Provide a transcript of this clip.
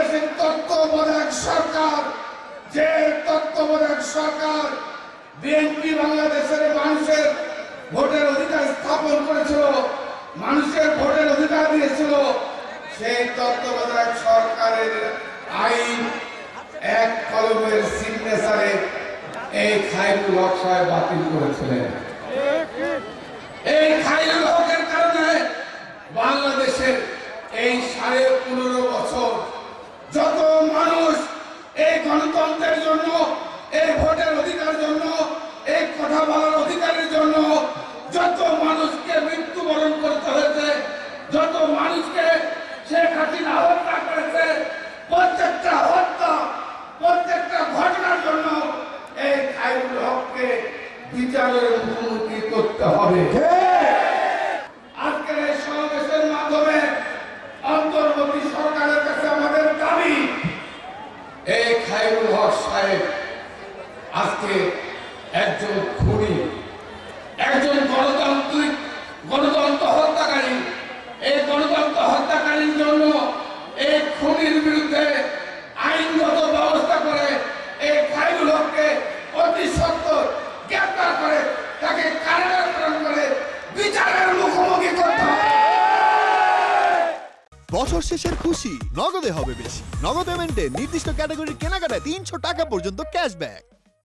বাংলাদেশের তত্ত্বাবধায়ক সরকার, যে তত্ত্বাবধায়ক সরকার বিএনপি বাংলাদেশের মানুষের ভোটের অধিকার স্থাপন করেছিল, মানুষের ভোটের অধিকার দিয়েছিল, সেই তত্ত্বাবধায়ক সরকারের আইন এক কলমের সিগনেচারে এই খায়রুল হক সাহেব বাতিল করেছিলেন। এই খায়রুল হকের কারণে বাংলাদেশের এই 15.5 বছর যত মানুষ এই গণতন্ত্রের জন্য, এই ভোটের অধিকার জন্য, এই কথা বলার অধিকারের জন্য যত মানুষকে মৃত্যুবরণ করতে হয়েছে, যত মানুষকে শেখ হাসিনা হত্যা করেছে, প্রত্যেকটা হত্যা, প্রত্যেকটা ঘটনার জন্য এই খায়রুল হককে বিচারের মুখোমুখি করতে হবে। আজকের এই সমাবেশের মাধ্যমে অন্তর্বর্তী সরকারের কাছে আমাদের দাবি, এই খায়রুল হক সাহেব আজকে একজন খুনি, একজন গণতন্ত্র হত্যাকারী। এই গণতন্ত্র হত্যাকারীর জন্য এই খুনির বিরুদ্ধে আইনগত ব্যবস্থা করে এই খায়রুল হককে অতি সত্বর গ্রেপ্তার করে তাকে কারাগারে প্রেরণ করে বিচারের মুখোমুখি করতে হবে। বছর শেষের খুশি নগদে হবে বেশি। নগদ পেমেন্টে নির্দিষ্ট ক্যাটাগরির কেনাকাটায় 300 টাকা পর্যন্ত ক্যাশব্যাক।